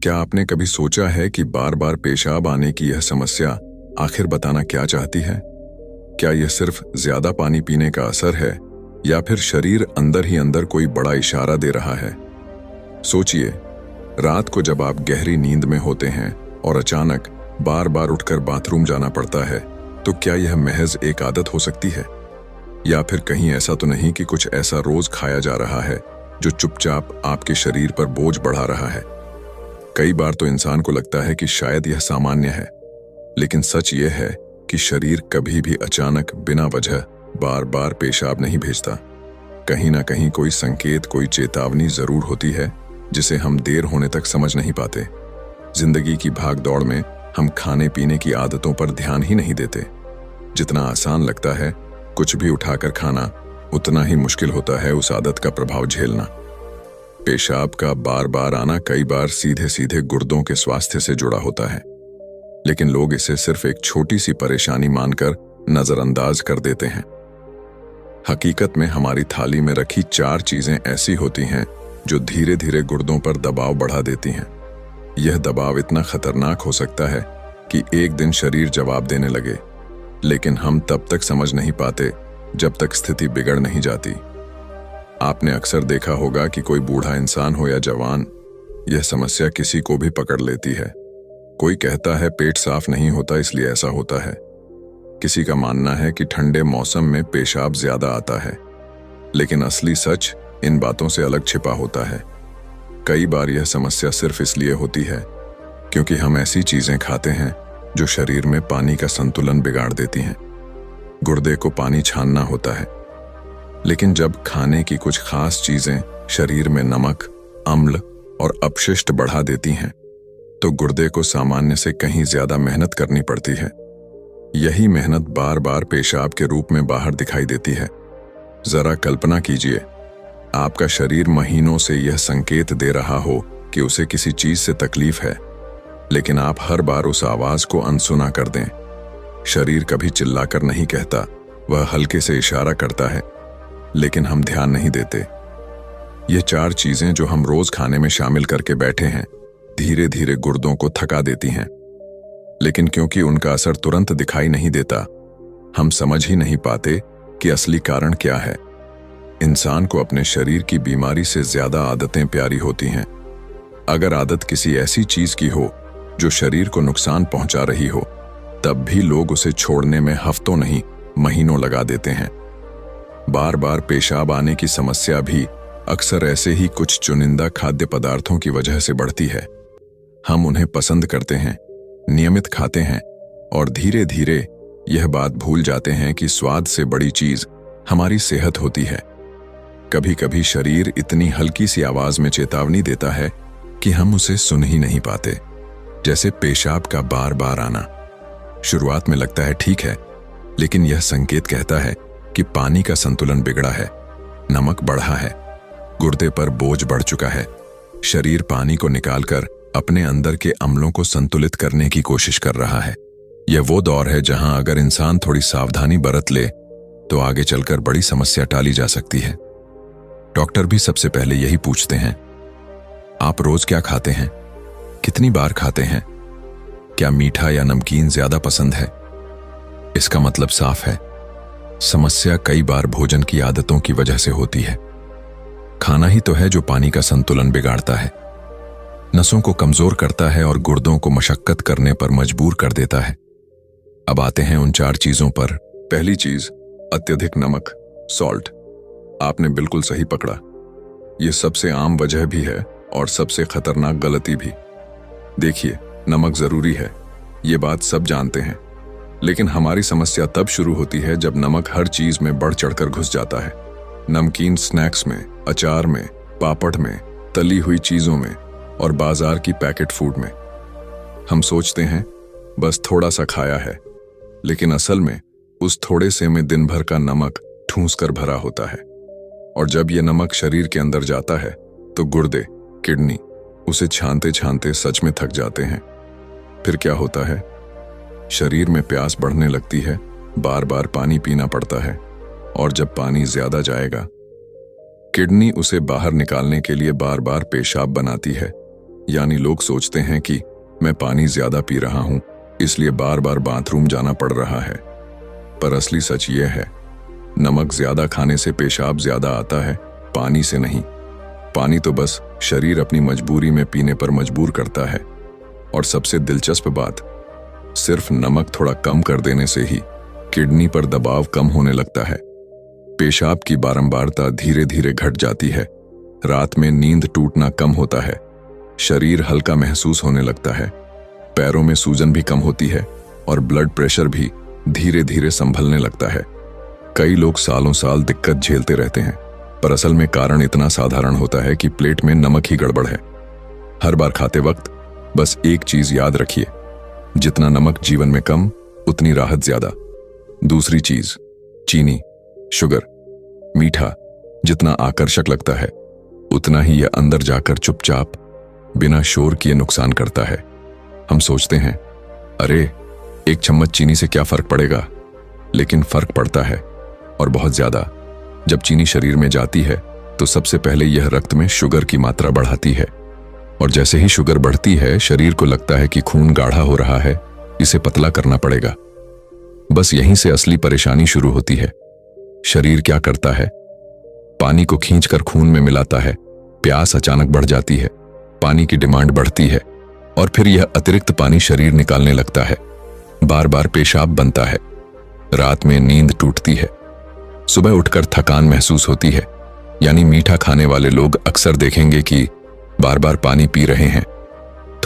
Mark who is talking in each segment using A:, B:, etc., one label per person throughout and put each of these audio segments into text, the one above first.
A: क्या आपने कभी सोचा है कि बार बार पेशाब आने की यह समस्या आखिर बताना क्या चाहती है? क्या यह सिर्फ ज्यादा पानी पीने का असर है या फिर शरीर अंदर ही अंदर कोई बड़ा इशारा दे रहा है? सोचिए, रात को जब आप गहरी नींद में होते हैं और अचानक बार बार उठकर बाथरूम जाना पड़ता है, तो क्या यह महज एक आदत हो सकती है? या फिर कहीं ऐसा तो नहीं कि कुछ ऐसा रोज खाया जा रहा है जो चुपचाप आपके शरीर पर बोझ बढ़ा रहा है? कई बार तो इंसान को लगता है कि शायद यह सामान्य है, लेकिन सच यह है कि शरीर कभी भी अचानक बिना वजह बार बार पेशाब नहीं भेजता। कहीं ना कहीं कोई संकेत, कोई चेतावनी जरूर होती है जिसे हम देर होने तक समझ नहीं पाते। जिंदगी की भाग दौड़ में हम खाने पीने की आदतों पर ध्यान ही नहीं देते। जितना आसान लगता है कुछ भी उठाकर खाना, उतना ही मुश्किल होता है उस आदत का प्रभाव झेलना। पेशाब का बार बार आना कई बार सीधे सीधे गुर्दों के स्वास्थ्य से जुड़ा होता है, लेकिन लोग इसे सिर्फ एक छोटी सी परेशानी मानकर नजरअंदाज कर देते हैं। हकीकत में हमारी थाली में रखी 4 चीजें ऐसी होती हैं जो धीरे धीरे गुर्दों पर दबाव बढ़ा देती हैं। यह दबाव इतना खतरनाक हो सकता है कि एक दिन शरीर जवाब देने लगे, लेकिन हम तब तक समझ नहीं पाते जब तक स्थिति बिगड़ नहीं जाती। आपने अक्सर देखा होगा कि कोई बूढ़ा इंसान हो या जवान, यह समस्या किसी को भी पकड़ लेती है। कोई कहता है पेट साफ नहीं होता इसलिए ऐसा होता है। किसी का मानना है कि ठंडे मौसम में पेशाब ज्यादा आता है, लेकिन असली सच इन बातों से अलग छिपा होता है। कई बार यह समस्या सिर्फ इसलिए होती है क्योंकि हम ऐसी चीजें खाते हैं जो शरीर में पानी का संतुलन बिगाड़ देती हैं। गुर्दे को पानी छानना होता है, लेकिन जब खाने की कुछ खास चीजें शरीर में नमक, अम्ल और अपशिष्ट बढ़ा देती हैं, तो गुर्दे को सामान्य से कहीं ज्यादा मेहनत करनी पड़ती है। यही मेहनत बार बार पेशाब के रूप में बाहर दिखाई देती है। जरा कल्पना कीजिए, आपका शरीर महीनों से यह संकेत दे रहा हो कि उसे किसी चीज से तकलीफ है, लेकिन आप हर बार उस आवाज को अनसुना कर दें। शरीर कभी चिल्लाकर नहीं कहता, वह हल्के से इशारा करता है, लेकिन हम ध्यान नहीं देते। ये 4 चीजें जो हम रोज खाने में शामिल करके बैठे हैं, धीरे धीरे गुर्दों को थका देती हैं। लेकिन क्योंकि उनका असर तुरंत दिखाई नहीं देता, हम समझ ही नहीं पाते कि असली कारण क्या है। इंसान को अपने शरीर की बीमारी से ज्यादा आदतें प्यारी होती हैं। अगर आदत किसी ऐसी चीज की हो जो शरीर को नुकसान पहुंचा रही हो, तब भी लोग उसे छोड़ने में हफ्तों नहीं महीनों लगा देते हैं। बार बार पेशाब आने की समस्या भी अक्सर ऐसे ही कुछ चुनिंदा खाद्य पदार्थों की वजह से बढ़ती है। हम उन्हें पसंद करते हैं, नियमित खाते हैं और धीरे धीरे यह बात भूल जाते हैं कि स्वाद से बड़ी चीज हमारी सेहत होती है। कभी कभी शरीर इतनी हल्की सी आवाज में चेतावनी देता है कि हम उसे सुन ही नहीं पाते। जैसे पेशाब का बार बार आना। शुरुआत में लगता है ठीक है, लेकिन यह संकेत कहता है कि पानी का संतुलन बिगड़ा है, नमक बढ़ा है, गुर्दे पर बोझ बढ़ चुका है। शरीर पानी को निकालकर अपने अंदर के अम्लों को संतुलित करने की कोशिश कर रहा है। यह वो दौर है जहां अगर इंसान थोड़ी सावधानी बरत ले तो आगे चलकर बड़ी समस्या टाली जा सकती है। डॉक्टर भी सबसे पहले यही पूछते हैं, आप रोज क्या खाते हैं? कितनी बार खाते हैं? क्या मीठा या नमकीन ज्यादा पसंद है? इसका मतलब साफ है, समस्या कई बार भोजन की आदतों की वजह से होती है। खाना ही तो है जो पानी का संतुलन बिगाड़ता है, नसों को कमजोर करता है और गुर्दों को मशक्कत करने पर मजबूर कर देता है। अब आते हैं उन 4 चीजों पर। पहली चीज, अत्यधिक नमक, सॉल्ट। आपने बिल्कुल सही पकड़ा। यह सबसे आम वजह भी है और सबसे खतरनाक गलती भी। देखिए, नमक जरूरी है, ये बात सब जानते हैं, लेकिन हमारी समस्या तब शुरू होती है जब नमक हर चीज में बढ़ चढ़कर घुस जाता है। नमकीन स्नैक्स में, अचार में, पापड़ में, तली हुई चीजों में और बाजार की पैकेट फूड में। हम सोचते हैं बस थोड़ा सा खाया है, लेकिन असल में उस थोड़े से में दिन भर का नमक ठूंस कर भरा होता है। और जब यह नमक शरीर के अंदर जाता है तो गुर्दे, किडनी उसे छानते छानते सच में थक जाते हैं। फिर क्या होता है? शरीर में प्यास बढ़ने लगती है, बार बार पानी पीना पड़ता है, और जब पानी ज्यादा जाएगा, किडनी उसे बाहर निकालने के लिए बार बार पेशाब बनाती है। यानी लोग सोचते हैं कि मैं पानी ज्यादा पी रहा हूं इसलिए बार बार बाथरूम जाना पड़ रहा है। पर असली सच यह है, नमक ज्यादा खाने से पेशाब ज्यादा आता है, पानी से नहीं। पानी तो बस शरीर अपनी मजबूरी में पीने पर मजबूर करता है। और सबसे दिलचस्प बात, सिर्फ नमक थोड़ा कम कर देने से ही किडनी पर दबाव कम होने लगता है। पेशाब की बारंबारता धीरे धीरे घट जाती है, रात में नींद टूटना कम होता है, शरीर हल्का महसूस होने लगता है, पैरों में सूजन भी कम होती है और ब्लड प्रेशर भी धीरे धीरे संभलने लगता है। कई लोग सालों साल दिक्कत झेलते रहते हैं, पर असल में कारण इतना साधारण होता है कि प्लेट में नमक ही गड़बड़ है। हर बार खाते वक्त बस एक चीज याद रखिए, जितना नमक जीवन में कम उतनी राहत ज्यादा। दूसरी चीज, चीनी, शुगर, मीठा जितना आकर्षक लगता है उतना ही यह अंदर जाकर चुपचाप बिना शोर किए नुकसान करता है। हम सोचते हैं, अरे एक चम्मच चीनी से क्या फर्क पड़ेगा, लेकिन फर्क पड़ता है, और बहुत ज्यादा। जब चीनी शरीर में जाती है तो सबसे पहले यह रक्त में शुगर की मात्रा बढ़ाती है, और जैसे ही शुगर बढ़ती है शरीर को लगता है कि खून गाढ़ा हो रहा है, इसे पतला करना पड़ेगा। बस यहीं से असली परेशानी शुरू होती है। शरीर क्या करता है, पानी को खींचकर खून में मिलाता है, प्यास अचानक बढ़ जाती है, पानी की डिमांड बढ़ती है, और फिर यह अतिरिक्त पानी शरीर निकालने लगता है। बार बार पेशाब बनता है, रात में नींद टूटती है, सुबह उठकर थकान महसूस होती है। यानी मीठा खाने वाले लोग अक्सर देखेंगे कि बार बार पानी पी रहे हैं,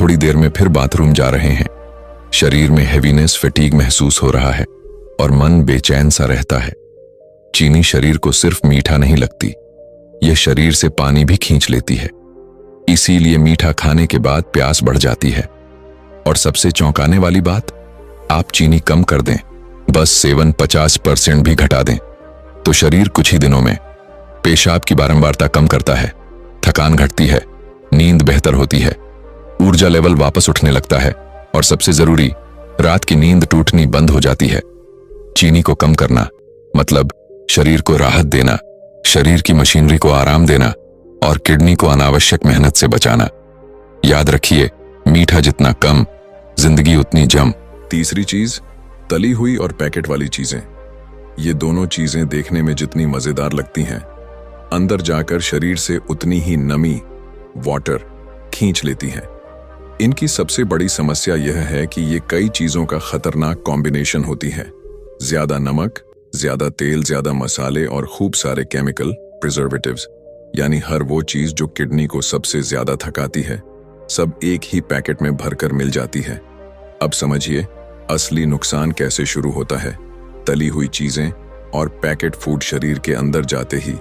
A: थोड़ी देर में फिर बाथरूम जा रहे हैं, शरीर में हैवीनेस, फटीग महसूस हो रहा है और मन बेचैन सा रहता है। चीनी शरीर को सिर्फ मीठा नहीं लगती, यह शरीर से पानी भी खींच लेती है। इसीलिए मीठा खाने के बाद प्यास बढ़ जाती है। और सबसे चौंकाने वाली बात, आप चीनी कम कर दें, बस सेवन 50% भी घटा दें, तो शरीर कुछ ही दिनों में पेशाब की बारंबारता कम करता है, थकान घटती है, नींद बेहतर होती है, ऊर्जा लेवल वापस उठने लगता है, और सबसे जरूरी, रात की नींद टूटनी बंद हो जाती है। चीनी को कम करना मतलब शरीर को राहत देना, शरीर की मशीनरी को आराम देना और किडनी को अनावश्यक मेहनत से बचाना। याद रखिए, मीठा जितना कम, जिंदगी उतनी जम। तीसरी चीज, तली हुई और पैकेट वाली चीजें। ये दोनों चीजें देखने में जितनी मजेदार लगती हैं, अंदर जाकर शरीर से उतनी ही नमी, वाटर खींच लेती हैं। इनकी सबसे बड़ी समस्या यह है कि ये कई चीजों का खतरनाक कॉम्बिनेशन होती है। ज्यादा नमक, ज्यादा तेल, ज्यादा मसाले और खूब सारे केमिकल, प्रिजर्वेटिव्स, यानी हर वो चीज जो किडनी को सबसे ज्यादा थकाती है, सब एक ही पैकेट में भरकर मिल जाती है। अब समझिए असली नुकसान कैसे शुरू होता है। तली हुई चीजें और पैकेट फूड शरीर के अंदर जाते ही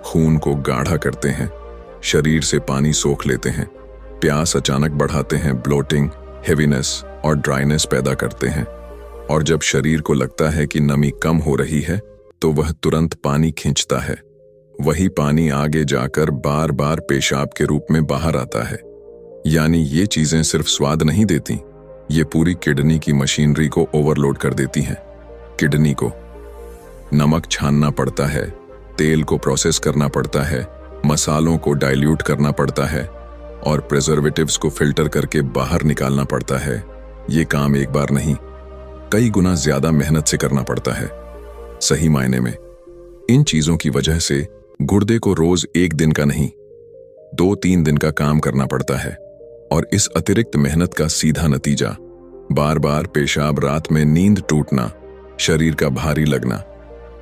A: खून को गाढ़ा करते हैं, शरीर से पानी सोख लेते हैं, प्यास अचानक बढ़ाते हैं, ब्लोटिंग, हेवीनेस और ड्राइनेस पैदा करते हैं। और जब शरीर को लगता है कि नमी कम हो रही है तो वह तुरंत पानी खींचता है। वही पानी आगे जाकर बार बार पेशाब के रूप में बाहर आता है। यानी ये चीजें सिर्फ स्वाद नहीं देती, ये पूरी किडनी की मशीनरी को ओवरलोड कर देती हैं। किडनी को नमक छानना पड़ता है, तेल को प्रोसेस करना पड़ता है, मसालों को डाइल्यूट करना पड़ता है और प्रिजर्वेटिव्स को फिल्टर करके बाहर निकालना पड़ता है। ये काम एक बार नहीं, कई गुना ज्यादा मेहनत से करना पड़ता है। सही मायने में इन चीजों की वजह से गुर्दे को रोज एक दिन का नहीं, 2-3 दिन का काम करना पड़ता है। और इस अतिरिक्त मेहनत का सीधा नतीजा, बार बार पेशाब, रात में नींद टूटना, शरीर का भारी लगना,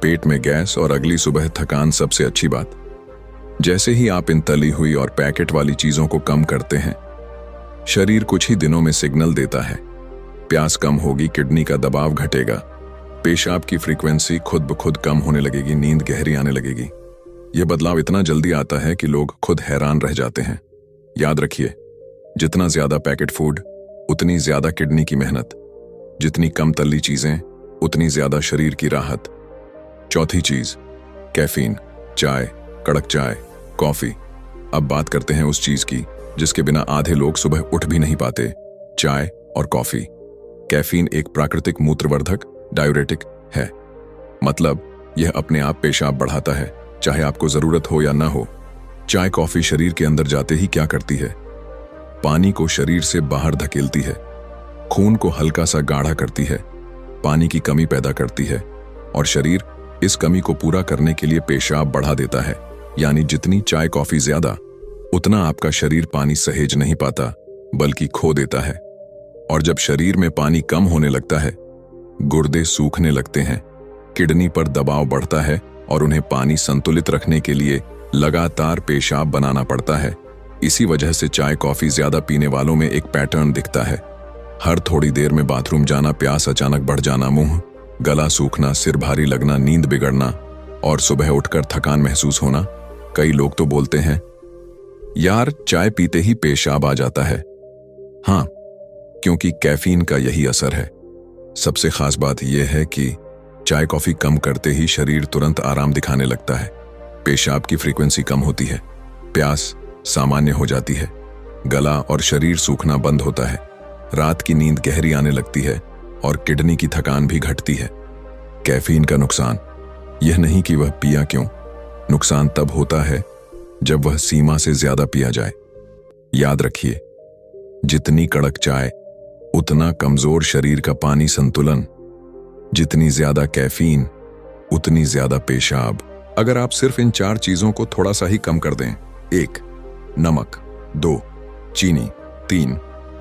A: पेट में गैस और अगली सुबह थकान। सबसे अच्छी बात, जैसे ही आप इन तली हुई और पैकेट वाली चीजों को कम करते हैं, शरीर कुछ ही दिनों में सिग्नल देता है, प्यास कम होगी, किडनी का दबाव घटेगा, पेशाब की फ्रीक्वेंसी खुद ब खुद कम होने लगेगी, नींद गहरी आने लगेगी। यह बदलाव इतना जल्दी आता है कि लोग खुद हैरान रह जाते हैं। याद रखिए, जितना ज्यादा पैकेट फूड उतनी ज्यादा किडनी की मेहनत, जितनी कम तली चीजें उतनी ज्यादा शरीर की राहत। चौथी चीज, कैफीन, चाय, कड़क चाय, कॉफी। अब बात करते हैं उस चीज की जिसके बिना आधे लोग सुबह उठ भी नहीं पाते, चाय और कॉफी। कैफीन एक प्राकृतिक मूत्रवर्धक डायूरेटिक है, मतलब यह अपने आप पेशाब बढ़ाता है, चाहे आपको जरूरत हो या ना हो। चाय, कॉफी शरीर के अंदर जाते ही क्या करती है, पानी को शरीर से बाहर धकेलती है, खून को हल्का सा गाढ़ा करती है, पानी की कमी पैदा करती है और शरीर इस कमी को पूरा करने के लिए पेशाब बढ़ा देता है। यानी जितनी चाय कॉफी ज्यादा, उतना आपका शरीर पानी सहेज नहीं पाता बल्कि खो देता है। और जब शरीर में पानी कम होने लगता है, गुर्दे सूखने लगते हैं, किडनी पर दबाव बढ़ता है और उन्हें पानी संतुलित रखने के लिए लगातार पेशाब बनाना पड़ता है। इसी वजह से चाय कॉफी ज्यादा पीने वालों में एक पैटर्न दिखता है। हर थोड़ी देर में बाथरूम जाना, प्यास अचानक बढ़ जाना, मुंह गला सूखना, सिर भारी लगना, नींद बिगड़ना और सुबह उठकर थकान महसूस होना। कई लोग तो बोलते हैं, यार चाय पीते ही पेशाब आ जाता है। हाँ, क्योंकि कैफीन का यही असर है। सबसे खास बात यह है कि चाय कॉफी कम करते ही शरीर तुरंत आराम दिखाने लगता है। पेशाब की फ्रीक्वेंसी कम होती है, प्यास सामान्य हो जाती है, गला और शरीर सूखना बंद होता है, रात की नींद गहरी आने लगती है और किडनी की थकान भी घटती है। कैफीन का नुकसान यह नहीं कि वह पिया क्यों, नुकसान तब होता है जब वह सीमा से ज्यादा पिया जाए। याद रखिए, जितनी कड़क चाय उतना कमजोर शरीर का पानी संतुलन, जितनी ज्यादा कैफीन उतनी ज्यादा पेशाब। अगर आप सिर्फ इन 4 चीजों को थोड़ा सा ही कम कर दें, 1 नमक, 2 चीनी, 3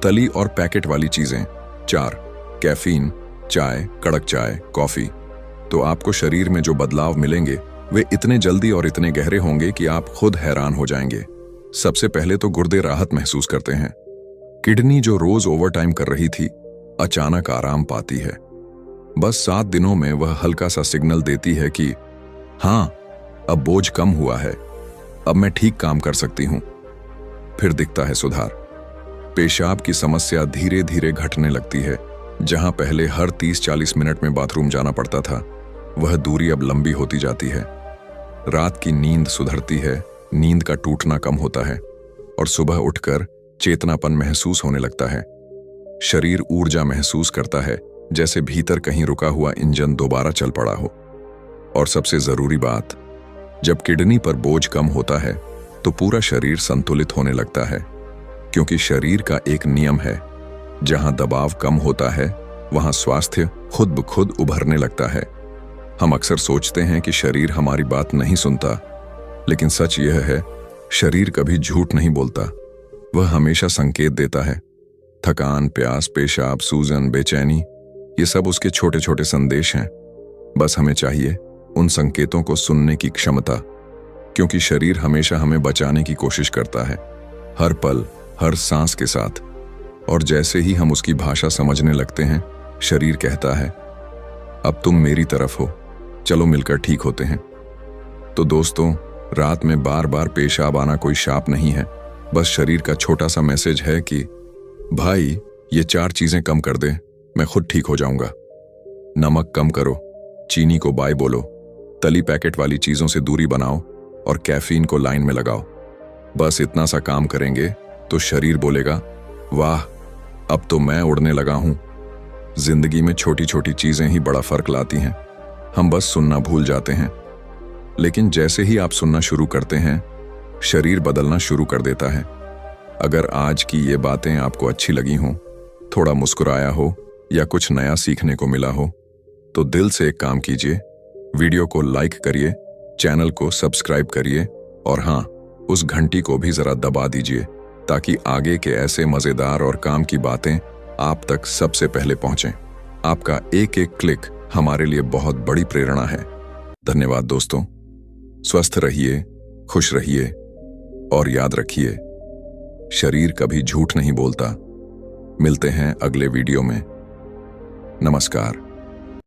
A: तली और पैकेट वाली चीजें, 4 कैफीन, चाय, कड़क चाय, कॉफी, तो आपको शरीर में जो बदलाव मिलेंगे वे इतने जल्दी और इतने गहरे होंगे कि आप खुद हैरान हो जाएंगे। सबसे पहले तो गुर्दे राहत महसूस करते हैं। किडनी जो रोज ओवरटाइम कर रही थी, अचानक आराम पाती है। बस 7 दिनों में वह हल्का सा सिग्नल देती है कि हाँ, अब बोझ कम हुआ है, अब मैं ठीक काम कर सकती हूं। फिर दिखता है सुधार। पेशाब की समस्या धीरे धीरे घटने लगती है। जहां पहले हर 30-40 मिनट में बाथरूम जाना पड़ता था, वह दूरी अब लंबी होती जाती है। रात की नींद सुधरती है, नींद का टूटना कम होता है और सुबह उठकर चेतनापन महसूस होने लगता है। शरीर ऊर्जा महसूस करता है, जैसे भीतर कहीं रुका हुआ इंजन दोबारा चल पड़ा हो। और सबसे जरूरी बात, जब किडनी पर बोझ कम होता है तो पूरा शरीर संतुलित होने लगता है, क्योंकि शरीर का एक नियम है, जहां दबाव कम होता है वहां स्वास्थ्य खुद ब खुद उभरने लगता है। हम अक्सर सोचते हैं कि शरीर हमारी बात नहीं सुनता, लेकिन सच यह है, शरीर कभी झूठ नहीं बोलता। वह हमेशा संकेत देता है। थकान, प्यास, पेशाब, सूजन, बेचैनी, ये सब उसके छोटे छोटे संदेश हैं। बस हमें चाहिए उन संकेतों को सुनने की क्षमता, क्योंकि शरीर हमेशा हमें बचाने की कोशिश करता है, हर पल, हर सांस के साथ। और जैसे ही हम उसकी भाषा समझने लगते हैं, शरीर कहता है, अब तुम मेरी तरफ हो, चलो मिलकर ठीक होते हैं। तो दोस्तों, रात में बार बार पेशाब आना कोई शाप नहीं है, बस शरीर का छोटा सा मैसेज है कि भाई ये 4 चीजें कम कर दे, मैं खुद ठीक हो जाऊंगा। नमक कम करो, चीनी को बाय बोलो, तली पैकेट वाली चीजों से दूरी बनाओ और कैफीन को लाइन में लगाओ। बस इतना सा काम करेंगे तो शरीर बोलेगा, वाह, अब तो मैं उड़ने लगा हूं। जिंदगी में छोटी छोटी चीजें ही बड़ा फर्क लाती हैं। हम बस सुनना भूल जाते हैं, लेकिन जैसे ही आप सुनना शुरू करते हैं, शरीर बदलना शुरू कर देता है। अगर आज की ये बातें आपको अच्छी लगी हों, थोड़ा मुस्कुराया हो या कुछ नया सीखने को मिला हो, तो दिल से एक काम कीजिए, वीडियो को लाइक करिए, चैनल को सब्सक्राइब करिए और हाँ, उस घंटी को भी जरा दबा दीजिए, ताकि आगे के ऐसे मजेदार और काम की बातें आप तक सबसे पहले पहुंचें। आपका एक एक क्लिक हमारे लिए बहुत बड़ी प्रेरणा है। धन्यवाद दोस्तों। स्वस्थ रहिए, खुश रहिए और याद रखिए, शरीर कभी झूठ नहीं बोलता। मिलते हैं अगले वीडियो में। नमस्कार।